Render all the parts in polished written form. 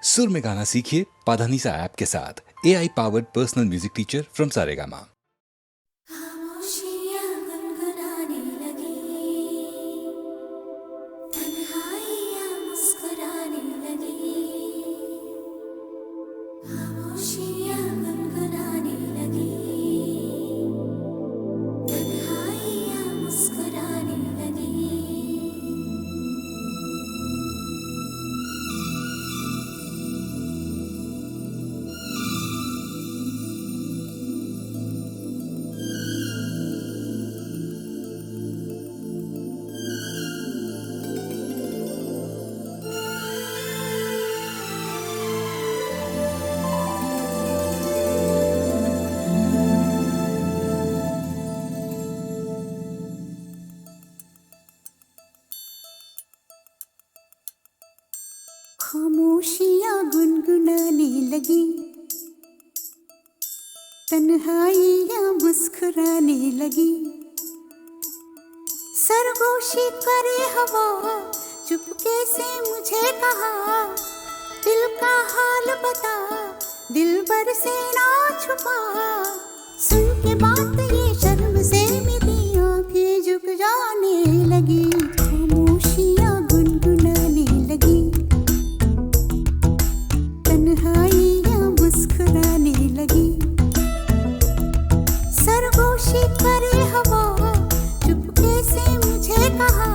सुर में गाना सीखिए पाधानीसा ऐप के साथ। AI powered personal music teacher from Saregama. खामोशियाँ गुनगुनाने लगी, तन्हाइयाँ मुस्कुराने लगी। खामोशियाँ गुनगुनाने लगी, तन्हाइयाँ मुस्कुराने लगी। खामोशियाँ गुनगुनाने लगी, तन्हाइयाँ मुस्कुराने लगी। सरगोशी करे हवा, चुपके से मुझे कहा, दिल का हाल बता, दिलबर से ना छुपा। सुन के बात ये शर्म से मेरी आंखें झुक जाने लगी। खामोशियाँ गुनगुनाने लगी, तन्हाइयाँ मुस्कुराने लगी। सरगोशी करे हवा, चुपके से मुझे कहा,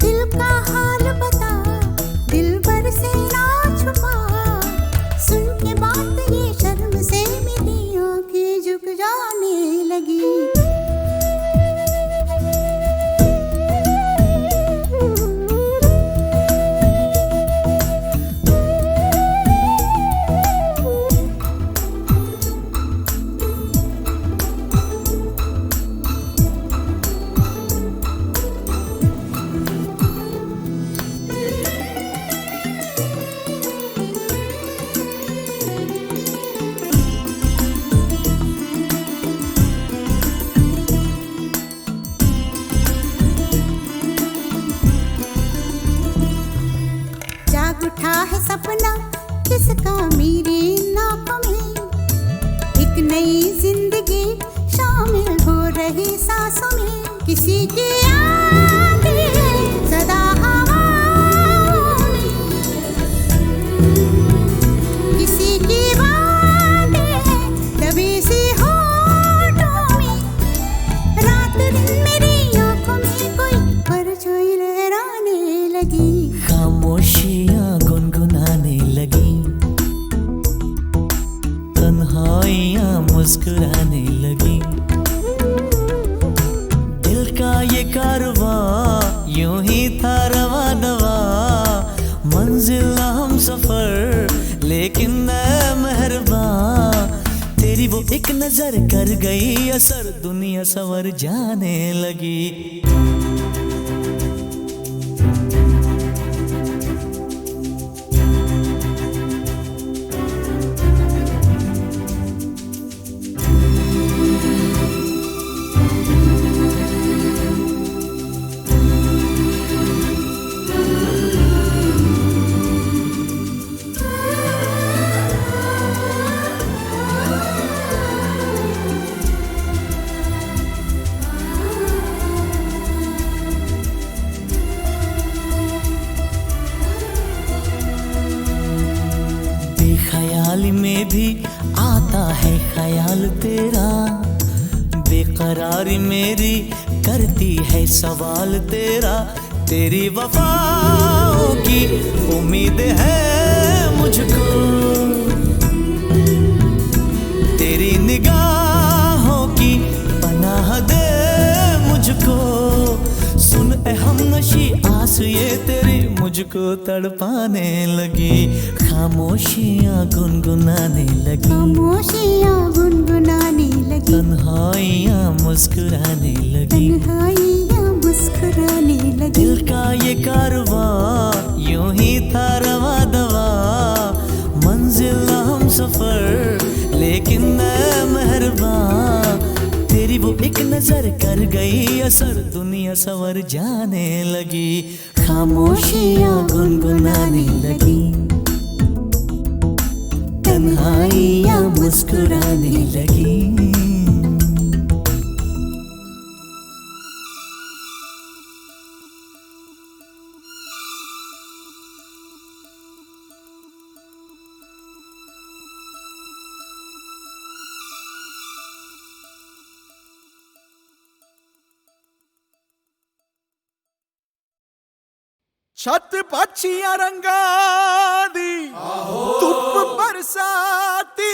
दिल का हाल बता, दिलबर से ना छुपा। सुन के बात ये शर्म से मेरी आंखें झुक जाने लगी। जाग उठा है सपना किसका मेरी नाकों में, एक नई जिंदगी शामिल हो रही सांसों में। किसी की आगे सदा हवाओं में, किसी की बातें दबी सी होठों में। रात दिन मेरी आंखों में कोई परछाई लहराने लगी। खामोशियाँ गुनगुनाने लगी, तन्हाइयाँ मुस्कुराने लगी। दिल का ये कारवां यूं ही था रवा दवा, मंजिल हम सफर लेकिन मैं मेहरबान। तेरी वो एक नजर कर गई असर, दुनिया संवर जाने लगी। ख्याल में भी आता है ख्याल तेरा, बेकरारी मेरी करती है सवाल तेरा। तेरी वफाओं की उम्मीद है मुझको, तेरी निगाहों की पनाह दे मुझको। सुन ए हमनशी आस ये तेरी मुझको तड़पाने लगी। खामोशियाँ गुनगुनाने लगी, खामोशियाँ गुनगुनाने लगी, तन्हाइयाँ मुस्कुराने लगी। तन्हाइयाँ मुस्कुराने लगी। दिल का ये कारवां यूं ही था रवा दवा, मंजिल हम सफर लेकिन मैं मेहरबान। तेरी वो एक नजर कर गई असर, दुनिया संवर जाने लगी। खामोशियाँ गुनगुनाने लगी, आई या मुस्कुराने लगी। छत पक्षियां रंगा दी धुप बरसाती,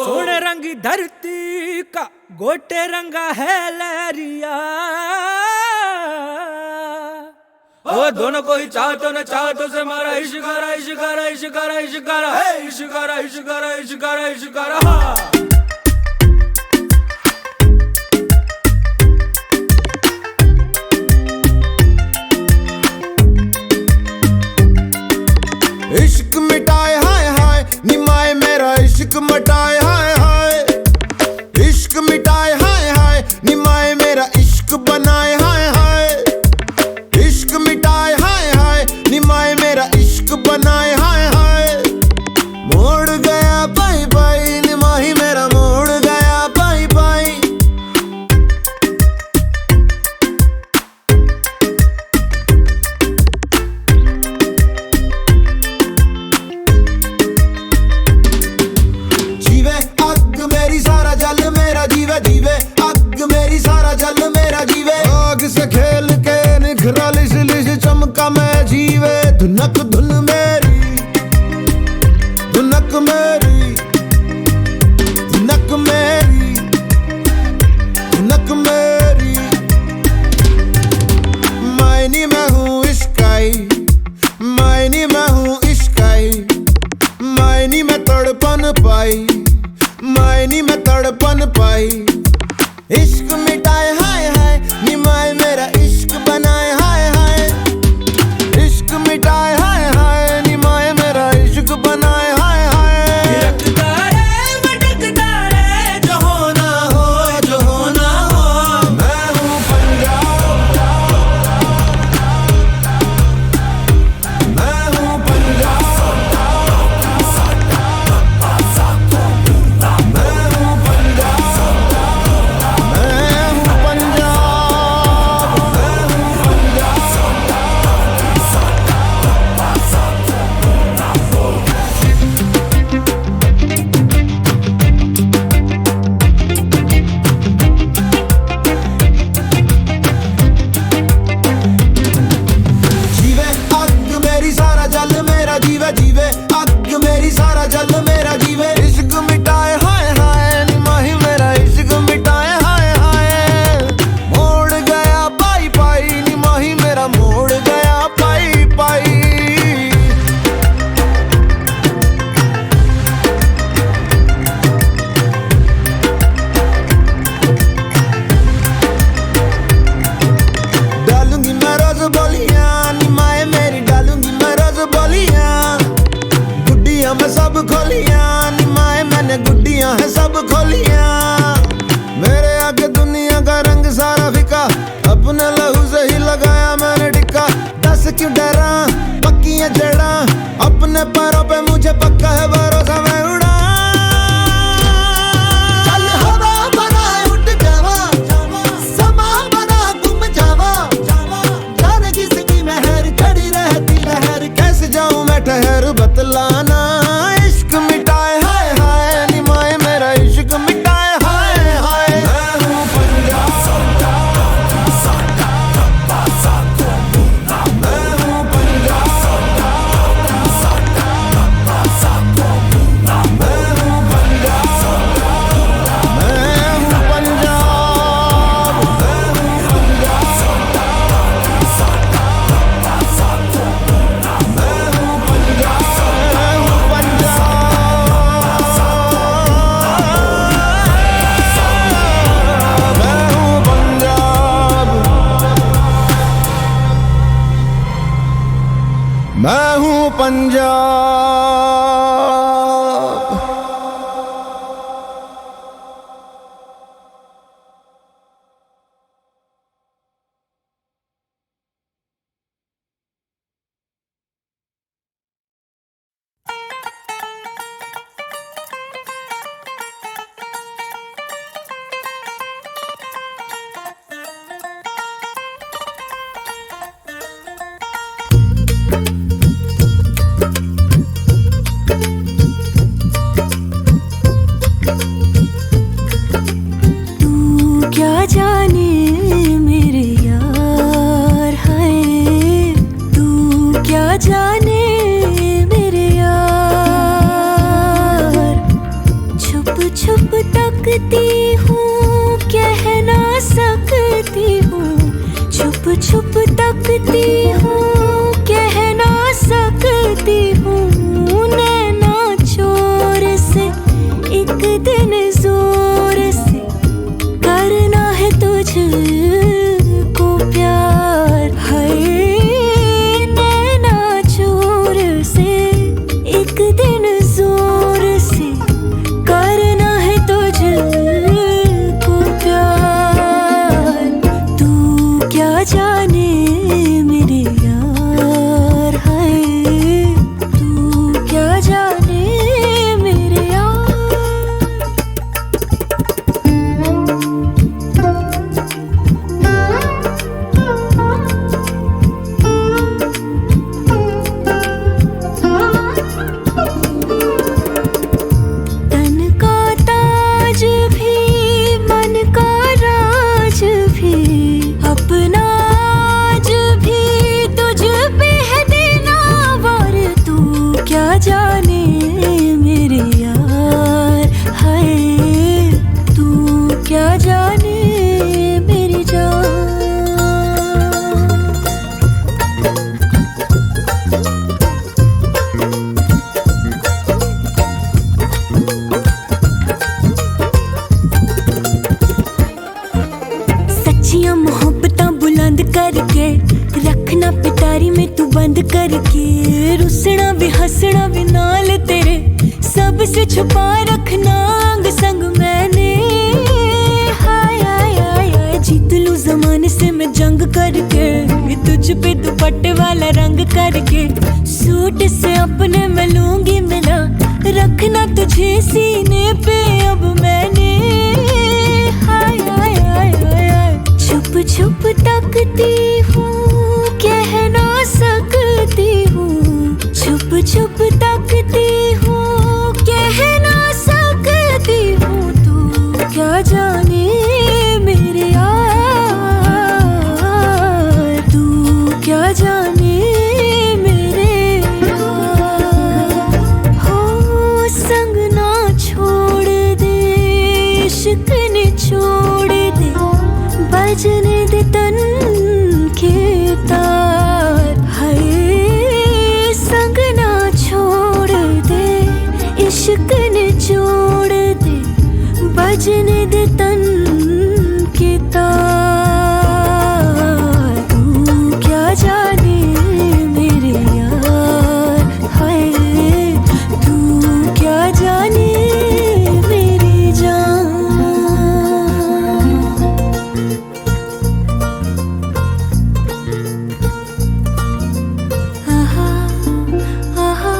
सोने रंगी धरती का गोटे रंगा है लहरिया। ओ दोनों को ही चाहतो न चाहतो से मारा इश्कारा इश्कारा इश्कारा इश्कारा है इश्कारा इश्कारा इश्कारा इश्कारा। हाँ इश्क मिटाए हाय हाय निमाए मेरा इश्क मिटाए हाय हाय, इश्क मिटाए हाय हाय निमाए मेरा इश्क बनाए हाय हाय, इश्क मिटाए हाय हाय निमाए मेरा इश्क बनाए हाय हाय। मोड़ गया बाई बाई निमाही मेरा मोड़ गया बाई बाई। जीवे अग मेरी सारा जल मेरा जीवे, जीवे अग मेरी सारा जल मेरा जीवे। आग से खेल के निखरा लिश लिश चमका मैं जीवे। धुनक धुन मेरी धुनक मेरी धुनक मेरी धुनक मेरी। मायनी मैं हूँ इश्काई, मायनी मैं हूँ इश्काई, मायनी में तड़पन पाई, मायनी में तड़पन पाई। इश्क मिटाए हाय हाय निमाए मेरा इश्क बनाए हाय हाय, इश्क मिटाए हाय हाय निमाए मेरा इश्क बनाए हाय हाय। भटकता रे जो होना हो जो होना हो। मैं हूँ पंजाब, मैं हूँ पंजाब, मैं हूँ पंजाब, मैं हूँ पंजाब, मैं हूँ जीवे अग मेरी सारा जल मेरा जीवे, जीवे अग मेरी सारा जल मेरा जीवे। इश्क मिटाए हाय हाय निमाही मेरा इश्क मिटाए हाय हाय। मोड़ गया पाई पाई निमाही मेरा मोड़ गया पाई पाई। डालूंगी मैं रोज बोलियां निमाए मेरी, डालूंगी मैं रोज बोलियां। गुड्डियां मैं सब खोलियां निमाए मैंने गुड्डियां है सब खोलियां। मेरे आगे दुनिया का रंग सारा फिका, अपने लहू से ही लगाया मैंने टिक्का। दस क्यों डरा पक्की है जड़ा, अपने पैरों पे मुझे पक्का है भरोसा मैं उड़ा। चल हवा बना उठ जावा, समा बना गुम जावा। जाने किसकी मेहर खड़ी रहती लहर, कैसे जाऊं मैं ठहर बतलाना। इश्क मिटाए हाय हाय निमाए मेरा इश्क मिटाए हाय हाय। मैं हूँ पंजाब, मैं हूँ पंजाब, मैं हूँ पंजाब, मैं हूँ पंजाब, मैं हूँ पंजाब। करके, रुसना भी हंसना भी नाल तेरे, सबसे छुपा रखना अंग संग मैंने। हाय हाय हाय हाय, जीत लूं जमाने से मैं जंग करके, तुझ पे दुपट्टे वाला रंग करके, सूट से अपने मैं लूंगी मिला, रखना तुझे सीने पे अब मैंने। हाय हाय हाय हाय हाय, छुप छुप तकती हूँ, कह ना सकती हूँ, छुप छुप तकती हूँ, कह ना सकती हूँ, तू क्या जाने मेरे यार, तू क्या जाने मेरे यार। हो संग ना छोड़ दे, इश्क ने छोड़ दे, बजने दे तन के तार। हाय संग ना छोड़ दे, इश्क ने छोड़ दे, बजने दे तन के तार। तू क्या जाने मेरे यार, हाय तू क्या जाने मेरी जान। आहा आहा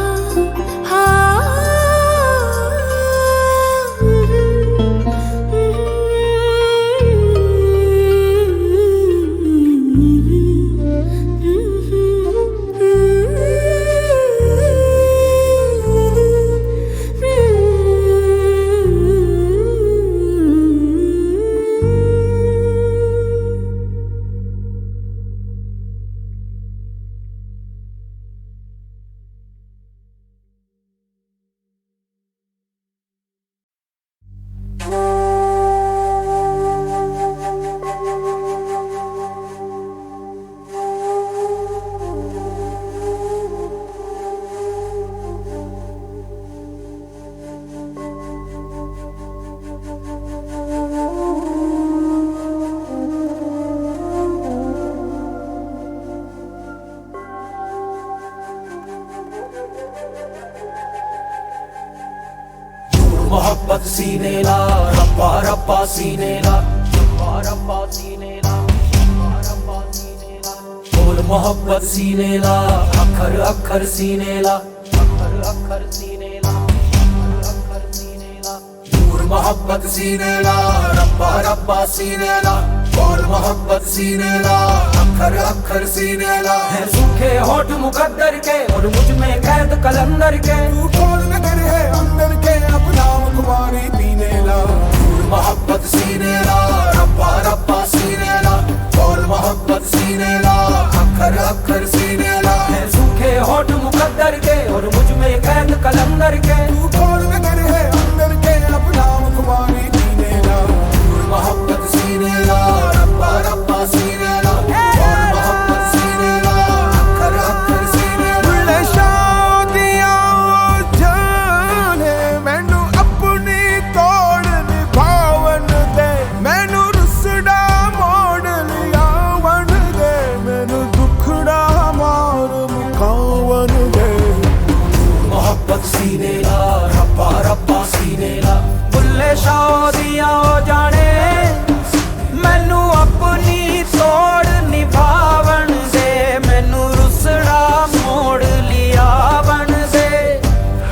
मोहब्बत सीने ला, रब्बा रब्बा सीने ला, रब्बा रब्बा सीने ला, रब्बा रब्बा सीने ला। बोल मोहब्बत सीने ला, अखर अखर सीने ला, अखर अखर सीने ला, अखर अखर सीने ला। दूर मोहब्बत सीने ला, रब्बा रब्बा सीने ला, बोल मोहब्बत सीने ला, अखर अखर सीने ला। है सूखे होठ मुकद्दर के और मुझ में कैद कलंदर के, तू कौन नगर है अंदर के, अपना मुखबारी पीने ला। मोहब्बत सीने ला, रब्बा रब्बा सीने ला, बोल मोहब्बत सीने ला, अखर अखर सीने ला। है सूखे होठ मुकद्दर के और मुझ में कैद कलंदर के, तू कौन नगर है अंदर के, अपना मुखबारी पीने ला। मोहब्बत सीने ला, रब्बा रब्बा सीने ला, बोल मोहब्बत सीने ला, अखर अखर सीने ला। बुल्ले शादियां जाने, मैनू अपनी तोड़ निभावन दे, मैनू रुसड़ा मोड़ लिया वन दे, मैनू दुखड़ा मार मुकावन दे। मोहब्बत सीने ला, रब्बा रब्बा सीने ला। बुल्ले शादियां हो जाने, मैनू अपनी तोड़ निभावन दे, मैनू रुसड़ा मोड़ लिया बन दे।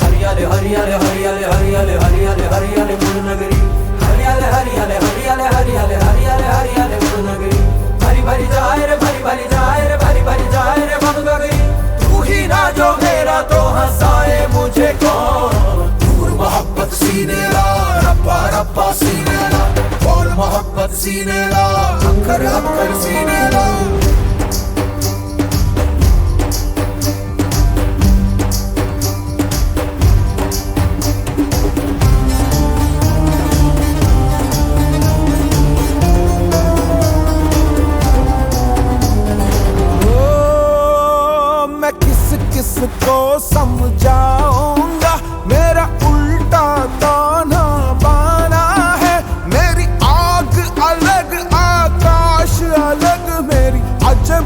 हरियाले हरियाले हरियाले हरियाले हरियाले हरियाले मुड़ नगरी, हरियाले हरियाले हरियाले हरियाले हरियाले हरियाले मुड़ नगरी। भरी भरी जाए रे, भरी भरी जाए रे, भरी भरी जाए रे बम गगरी। तू ही ना जो मेरा तो हंसाए मुझे कौन। दूर मोहब्बत सीने ला, रब्बा रब्बा सीने ला, बोल मोहब्बत सीने ला, अखर अखर सीने ला। मैं किस किस को समझाऊंगा, मेरा उल्टा ताना बाना है। मेरी आग अलग आकाश अलग, मेरी अजल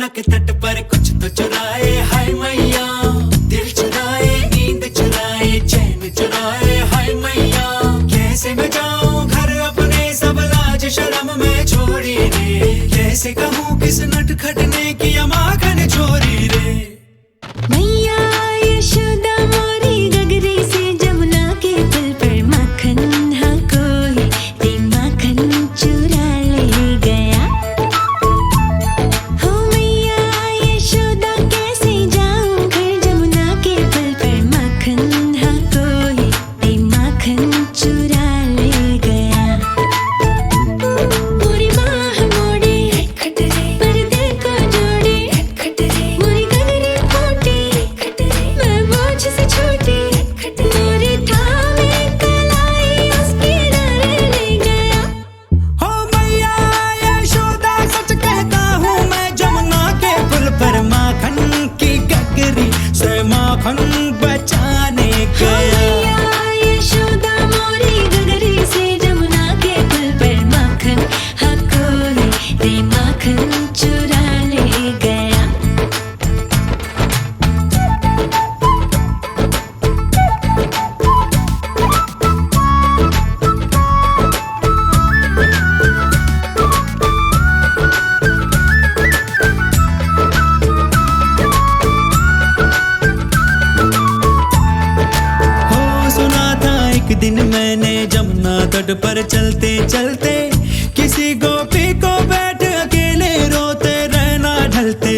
यमुना के तट पर कुछ तो चुराए, हाय मैया दिल चुराए, नींद चुराए, चैन चुराए, हाय मैया कैसे मैं जाऊं घर अपने, सब लाज शर्म में छोड़ी रे, कैसे कहूँ किस नटखट ने किया माखन चोरी रे। मैया यशोदा मोरी गगरी से जमुना के पुल पर माखन हाँ कोई ते माखन चुरा ले गया। हो मैया यशोदा कैसे जाऊं घर जमुना के पुल पर माखन हाँ कोई ते माखन चुरा ले गया। पूरी बाह मोड़ी पर दिल को जोड़ी, मोरी गगरी फूटी मैं बोझ से छूटी, मोरी थामे कलाई उसकी डर ले गया। हो मैया यशोदा सच कहता हूँ मैं, जमुना के पुल पर माखन की गगरी से माखन बचाने गया। मैया यशोदा मोरी गगरी से जमुना के पुल पर माखन हाँ कोई ते माखन चुरा ले गया। हो सुना था एक दिन मैंने जमुना तट पर चलते चलते, किसी गोपी को बैठ अकेले रोते रहना ढलते।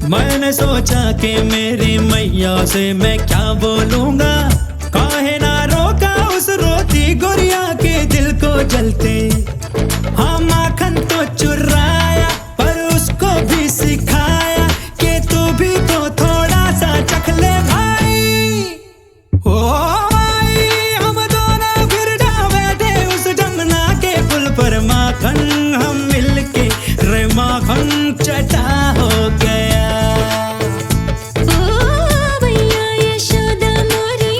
मैंने सोचा कि मेरी मैया से मैं क्या बोलूंगा, काहे ना रोका उस रोती गुड़िया के दिल को जलते। हाँ माखन तो चुराया पर उसको भी सिखाया कि तू भी तो थोड़ा सा चख ले भाई। ओ भाई हम दोनों फिर जा बैठे उस जमुना के पुल पर, माखन हम मिलके रे माखन चटा हो गया। ओ मैया यशोदा मोरी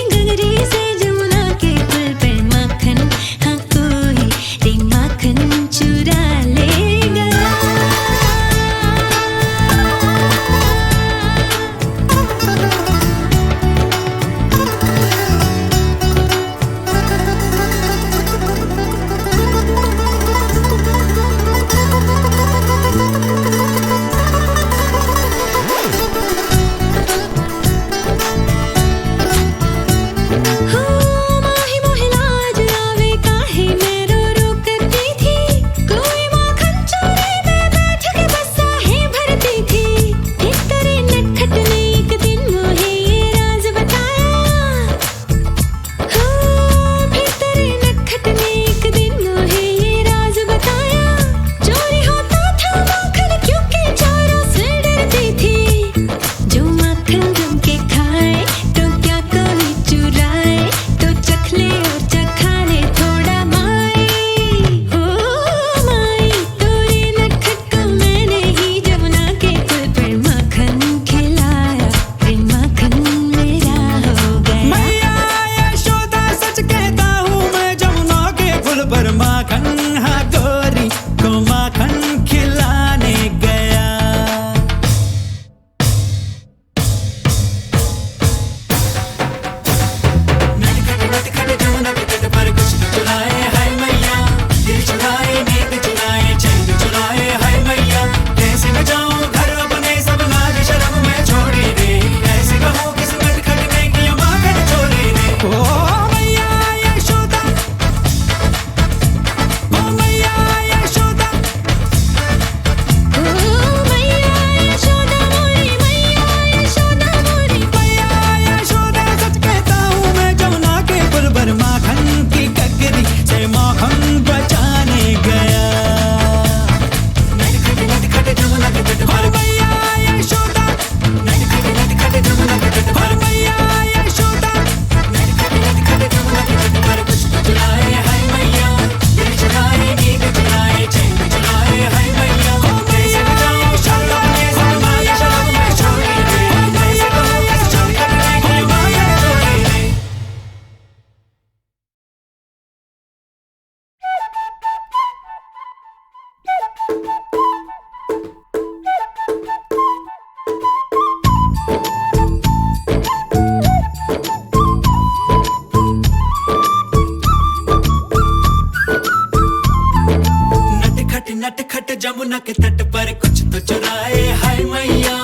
यमुना के तट पर कुछ तो चुराए हाय मैया,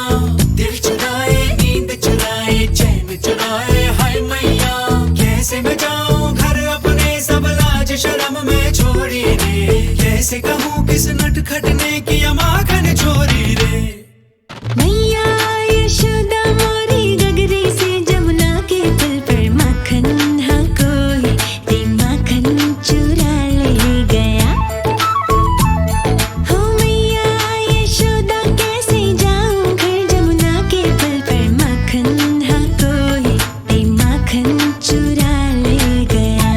दिल चुराए नींद चुराए चैन चुराए हाय मैया। कैसे मैं जाऊं घर अपने सब लाज शर्म में छोड़ी रे, कैसे कहूँ किस नटखट ने किया माखन चोरी रे। मैया यशोदा मोरी गगरी से जमुना के पुल पर माखन हाँ कोई रे माखन चुरा ले गया। हो मैया यशोदा कैसे जाऊं घर जमुना के पुल पर माखन हाँ कोई रे माखन चुरा ले गया।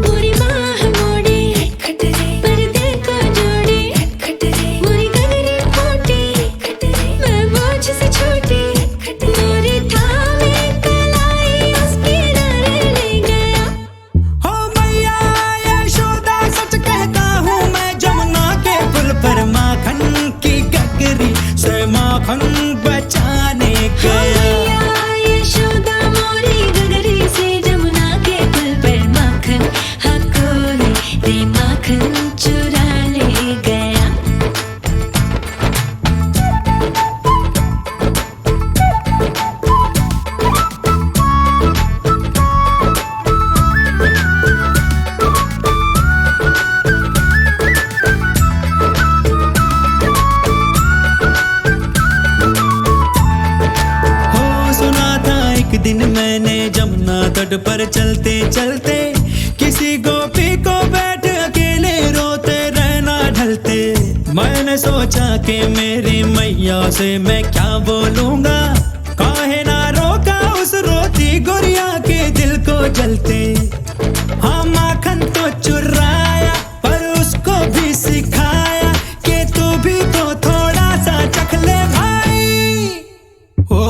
पूरी बाह मोड़ी खट रे पर दिल को जोड़ी खट रे मोरी गगरी फूटी खट रे मैं बोझ से छोटी खट मोरी थामे कलाई उसकी डर ले गया। हो मैया यशोदा सच कहता हूँ मैं जमुना के पुल पर माखन की गगरी से माखन बचाने गया। मैया यशोदा मोरी गगरी से जमुना के पुल पर माखन हाँ कोई रे माखन चुरा ले गया। हो सुना था एक दिन मैंने जमुना तट पर चलते चलते किसी गोपी को बैठ अकेले रोते रहना ढलते। मैंने सोचा कि मेरी मैया से मैं क्या बोलूंगा, काहे ना रोका उस रोती गुड़िया के दिल को जलते। हाँ माखन तो चुराया पर उसको भी सिखाया कि तू भी तो थोड़ा सा चख ले भाई। ओ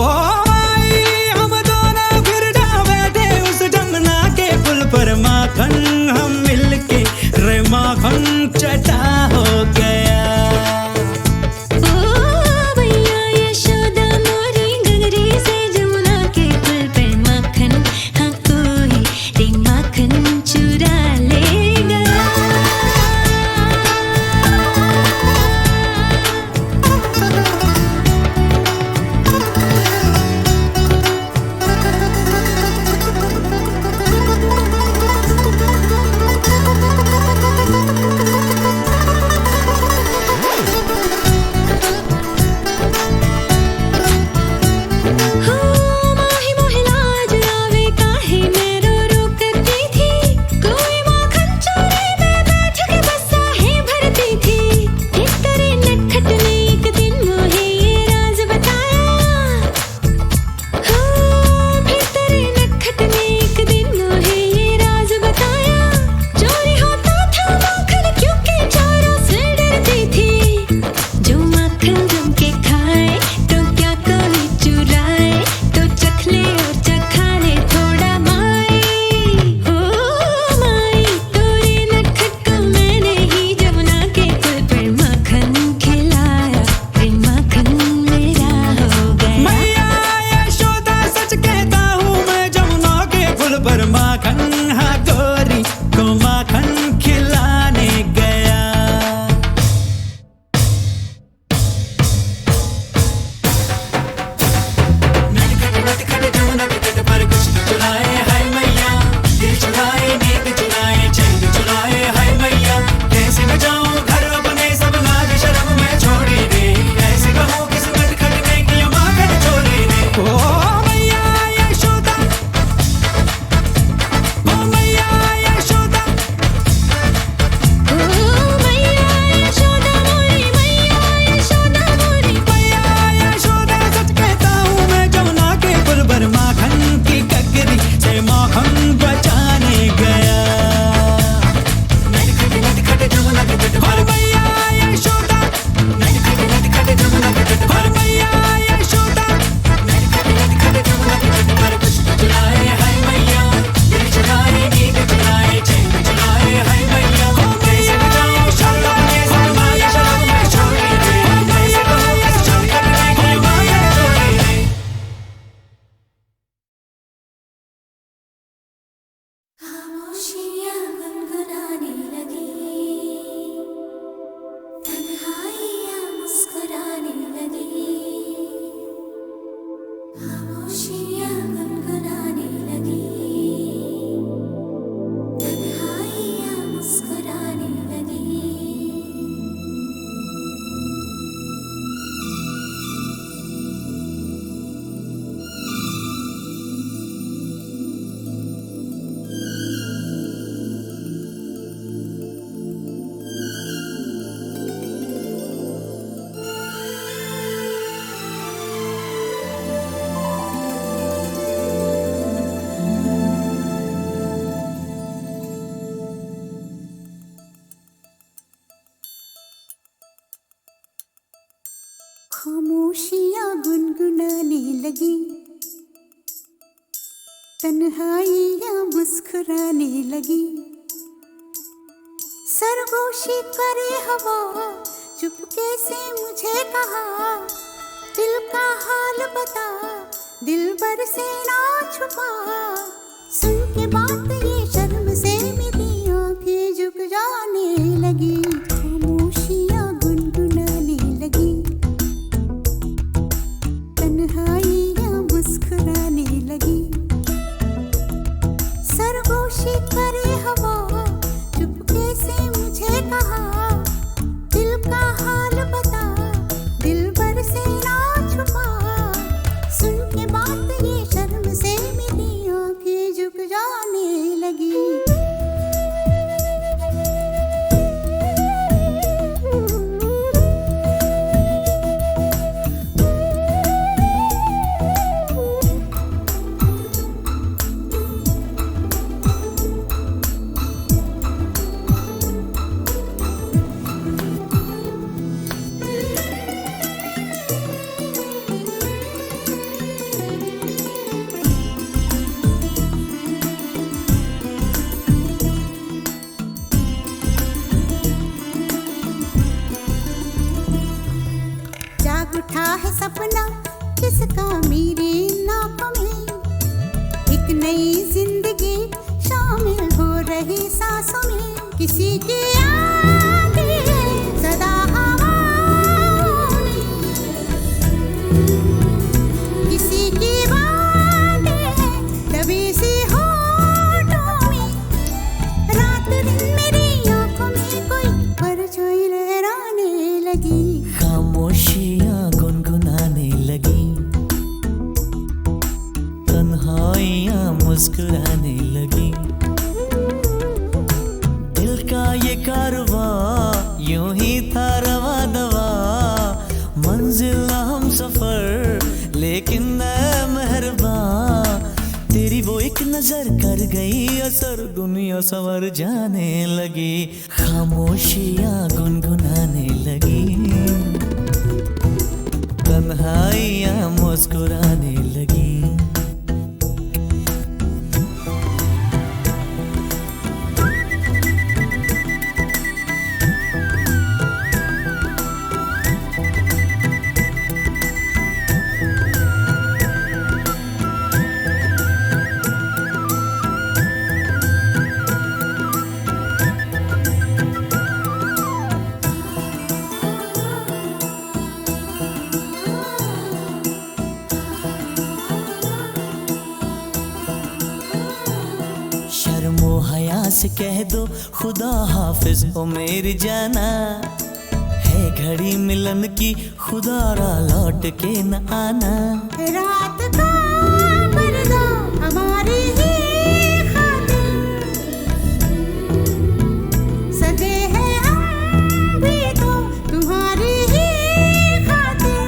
भाई हम दोनों फिर जा बैठे उस जमुना के पुल पर माखन हम मिलके रे माखन चटा हो गया। ओ मैया यशोदा मोरी गगरी से जमुना के पुल पर माखन हाँ कोई रे माखन चुरा ले गया। हो मोहि मोहि लाज आवे काहे मैं रो रो करती थी, कोई माखन चोरी में बैठ के बस आहे भरती थी। एक तेरे नटखट ने एक दिन मोहे ये राज बताया, हो फिर तेरे नटखट ने एक दिन मोहे ये राज बताया। चोरी होता था माखन क्योंकि चोरों से डरती थी, जो माखन जम के खाए तो क्या कोई चुराए तो चख ले और चखा ले थोड़ा माई। हो माई तोरे नटखट को मैंने ही जमुना के पुल पर माखन खिलाया फिर माखन मेरा हो गया। मैया यशोदा सच कहता हूँ मैं जमुना के पुल पर माखन हाँ गोरी को माखन खिलाने गया। नटखट जमुना के तट पर कुछ तो चुराए हाय मैया, दिल चुराए नींद चुराए चैन चुराए हाय मैया। कैसे मैं जाऊं घर अपने सब लाज शर्म में छोड़ी रे, कैसे कहूँ किस नटखट ने किया माखन चोरी रे। ओ मैया यशोदा, ओ मैया यशोदा, ओ मैया यशोदा मोरी मैया यशोदा मोरी। मैया यशोदा सच कहता हूँ मैं जमुना के पुल पर माखन की गगरी से माखन बचाने गया। नटखट जमुना के तट पर मैया यशोदा, नटखट जमुना के तट पर मैया यशोदा, नटखट जमुना के तट पर कुछ तो चुराए हाय मैया, दिल चुराए नींद चुराए चैन चुराए हाय मैया। कैसे मैं जाऊं शर्म अपने सब लाज शर्म में छोड़ी रे, कैसे कहूँ किस नटखट ने किया माखन चोरी रे। खामोशियाँ गुनगुनाने लगी, लगी, खामोशियाँ गुनगुनाने लगी, तन्हाइयाँ मुस्कुराने लगी। खामोशियाँ गुनगुनाने लगी, तन्हाइयाँ मुस्कुराने लगी, सरगोशी करे हवा, चुपके से मुझे कहा, दिल का हाल बता, दिलबर से ना छुपा। सुन के बात ये शर्म से मेरी आंखें झुक जाने लगी, खामोशियाँ गुनगुनाने लगी, तन्हाइयाँ मुस्कुराने लगी, सरगोशी करे हवा, चुपके से मुझे कहा, दिल का हाल बता, दिलबर से ना छुपा। सुन के बात ये शर्म से मेरी आंखें झुक जाने लगी। जाग उठा है सपना किसका मेरी नाकों में, एक नई जिंदगी शामिल हो रही सांसों में, किसी की याद है सदा हवाओं में, किसी की बात है दबी सी होठों में, रात दिन मेरी आंखों में कोई परछाई लहराने लगी, खामोशियाँ गुनगुनाने लगी, तन्हाइयाँ मुस्कुराने लगी, दिल का ये कारवां यूं ही था रवा दवा, मंजिल हम सफर लेकिन मैं मेहरबान, तेरी वो एक नजर कर गई असर, दुनिया संवर जाने लगी, खामोशियाँ गुनगुनाने लगी, तन्हाइयाँ मुस्कुराने लगी। शर्मो हया से कह दो खुदा हाफिज हो मेरी जाना, है घड़ी मिलन की खुदा रा लौट के न आना, रात का पर्दा हमारी ही खातिर, सजे हैं हम भी तो तुम्हारी ही खातिर,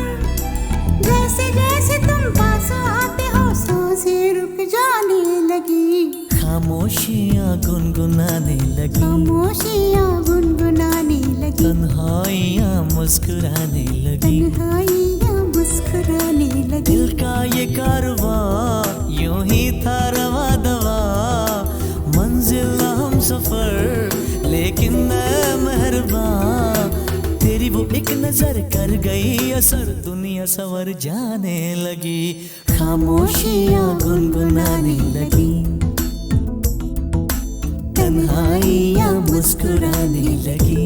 जैसे जैसे तुम पास आते हो सांसें रुक जाने लगी, खामोशियाँ गुनगुनाने लगी, खामोशियाँ गुनगुनाने लगी, तन्हाइयाँ मुस्कुराने लगी, तन्हाइयाँ मुस्कुराने लगी, दिल का ये कारवां यूं ही था रवा दवा, मंजिल हम सफर लेकिन मैं मेहरबान, तेरी वो एक नजर कर गई असर, दुनिया संवर जाने लगी, खामोशियाँ गुनगुनाने लगी, तन्हाइयाँ मुस्कुराने लगी।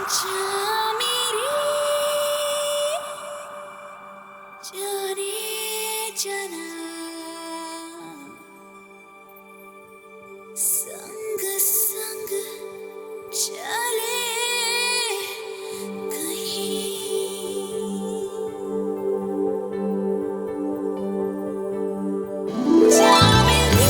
जा मेरी जाने जाना संग संग चले कहीं जा मेरी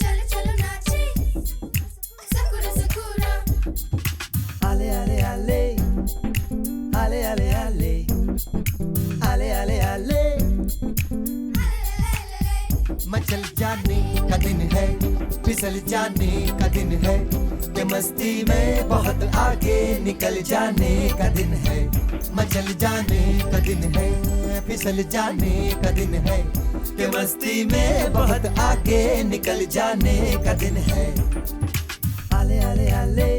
चलो चलो नाचे सकूरा सकूरा आले आले आले आले आले आले आले आले आले मचल जाने का दिन है, फिसल जाने का दिन है, ये मस्ती में बहुत आगे निकल जाने का दिन है। मचल जाने का दिन है, फिसल जाने का दिन है, ये मस्ती में बहुत आगे निकल जाने का दिन है। आले आले आले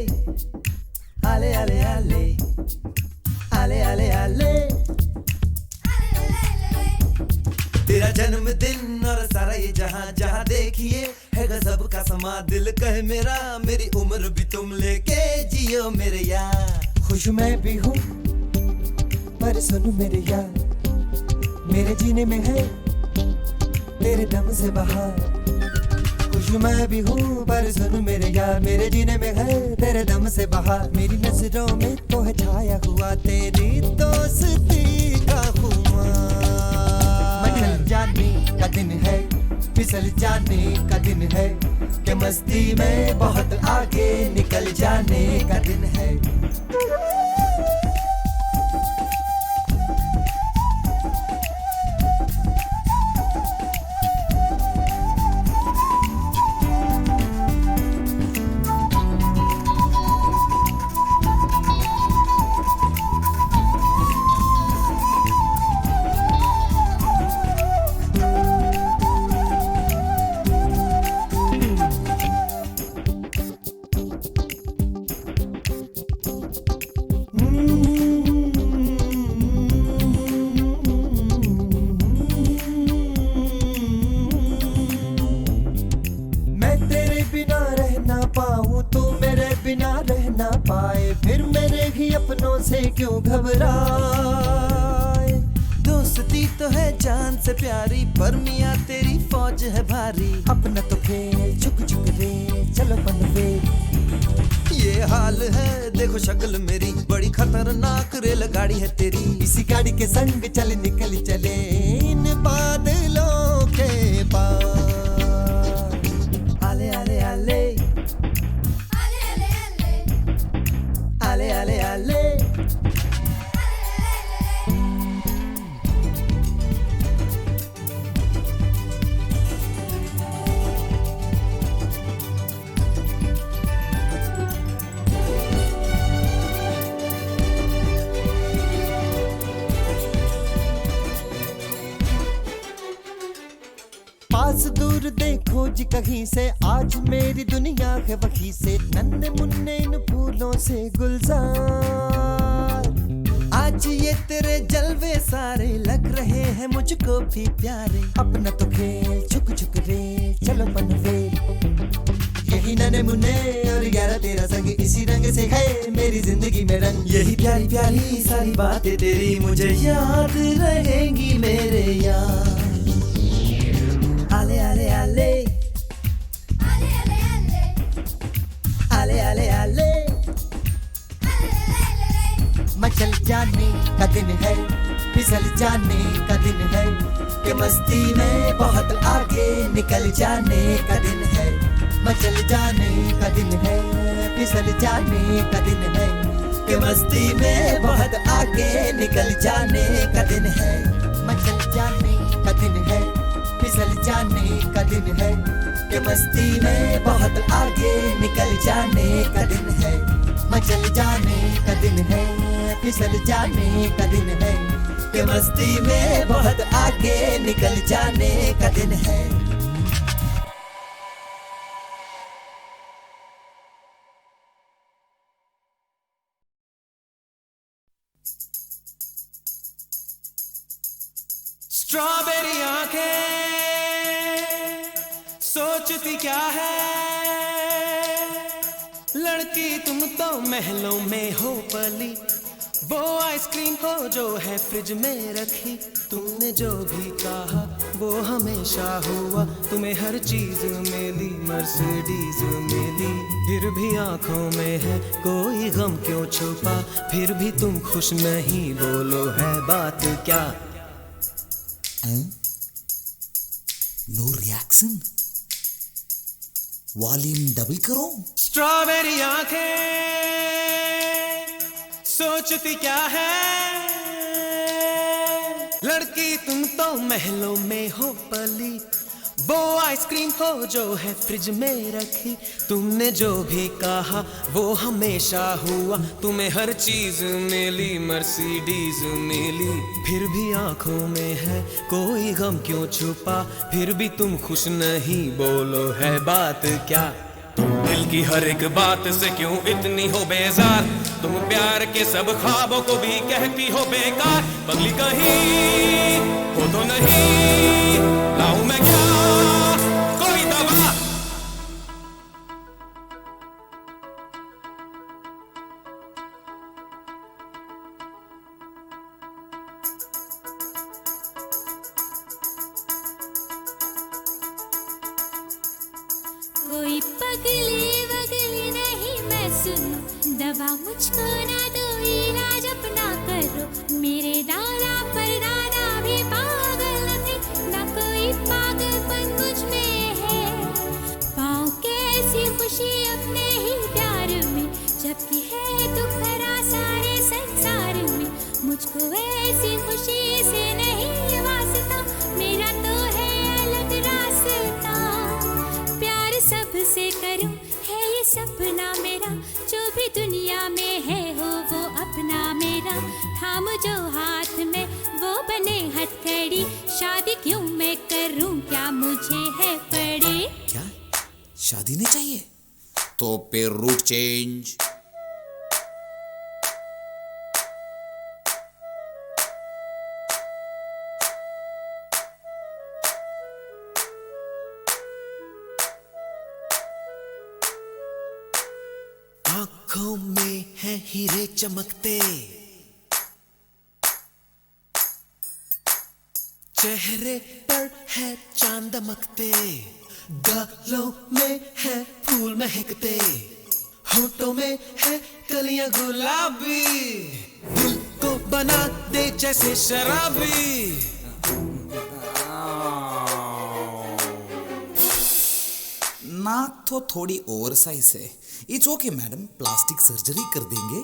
आले आले आले आले आले आले तेरा जन्मदिन और सारा ये जहां जहां देखिए है गजब का समा। दिल कहे मेरा मेरी उम्र भी तुम लेके जियो मेरे यार। खुश मैं भी हूँ पर सुन मेरे यार, मेरे जीने में है तेरे दम से बहार। खुश मैं भी हूँ पर सुन मेरे यार, मेरे जीने में है तेरे दम से बहार। मेरी नजरों में तो है छाया हुआ तेरी दोस्ती का खुमार। मचल जाने का दिन है, फिसल जाने का दिन है, कि मस्ती में बहुत आगे निकल जाने का दिन है। बिना रह ना पाए फिर मेरे ही अपनों से क्यों घबराए। दोस्ती तो है जान से प्यारी पर मियाँ तेरी फौज है भारी। अपना तो खेल झुक झुक रे चलो बनवे। ये हाल है देखो शक्ल मेरी बड़ी खतरनाक रेलगाड़ी है तेरी। इसी गाड़ी के संग चल निकल चले इन बादलों के पार। आले आले आले आले आले आले पास दूर देखो जी कहीं से आज मेरी दुनिया है वहीं से। नन्हे मुन्ने इन फूलों से गुलजार। आज ये तेरे जलवे सारे लग रहे हैं मुझको भी प्यारे। अपना तो खेल झुक झुक रे चलो बनवे। यही नन्हे मुन्ने और 11 13 संग इसी रंग से है मेरी जिंदगी में रंग। यही प्यारी प्यारी सारी बातें तेरी मुझे याद रहेंगी मेरे यार। आले आले आले आले आले आले मचल जाने का दिन है, फिसल जाने का दिन है, कि मस्ती में बहुत आगे निकल जाने का दिन है। मचल जाने का दिन है, फिसल जाने का दिन है, कि मस्ती में बहुत आगे निकल जाने का दिन है। मचल जाने का दिन है, फिसल जाने का दिन है, कि मस्ती में बहुत आगे निकल जाने का दिन है। मचल जाने का दिन है, फिसल जाने का दिन है, कि मस्ती में बहुत आगे निकल जाने का दिन है। स्ट्रॉबेरी आंखें सोचती क्या है। लड़की तुम तो महलों में हो पली। वो आइसक्रीम हो जो है फ्रिज में रखी। तुमने जो भी कहा वो हमेशा हुआ। तुम्हें हर चीज मिली मर्सिडीज मिली। फिर भी आंखों में है कोई गम क्यों छुपा। फिर भी तुम खुश नहीं बोलो है बात क्या। No reaction? वॉल्यूम डबल करो। स्ट्रॉबेरी आंखें सोचती क्या है, लड़की तुम तो महलों में हो पली, वो आइसक्रीम हो जो है फ्रिज में रखी। तुमने जो भी कहा वो हमेशा हुआ, तुम्हें हर चीज मिली, मर्सिडीज मिली। फिर भी आंखों में है कोई गम क्यों छुपा, फिर भी तुम खुश नहीं, बोलो है बात क्या। तुम दिल की हर एक बात से क्यों इतनी हो बेजार, तुम प्यार के सब ख्वाबों को भी कहती हो बेकार। पगली कहीं हो तो नहीं, लाऊं मैं क्या कोई दवा। कोई पगली वगली नहीं मैं सुनूं, दवा मुझको ना दो, इलाज अपना करो। मेरे दादा परदादा भी पागल थे, ना कोई पागलपन मुझ में है। पाऊं कैसी खुशी अपने ही प्यार में, जबकि है दुख भरा सारे संसार में। मुझको ऐसी खुशी से नहीं वास्ता, मेरा तो है अलग रास्ता। प्यार सबसे करूं है ये सपना मेरा, जो भी दुनिया में है हो वो अपना मेरा। थाम जो हाथ में वो बने हथकड़ी, शादी क्यों मैं करूं क्या मुझे है पड़े। क्या शादी नहीं चाहिए तो फिर रूट चेंज। आंखों में है हीरे चमकते, चेहरे पर है चांद दमकते, गालों में है फूल महकते, होठों में है कलियां गुलाबी, दिल को बना दे जैसे शराबी। ना तो थोड़ी ओवर साइज है। It's okay madam, plastic surgery कर देंगे।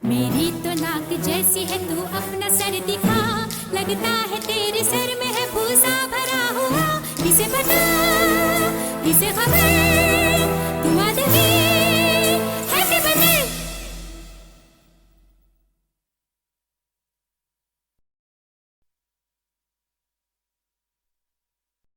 मेरी तो नाक जैसी है, तू अपना सर दिखा, लगता है तेरे सर में है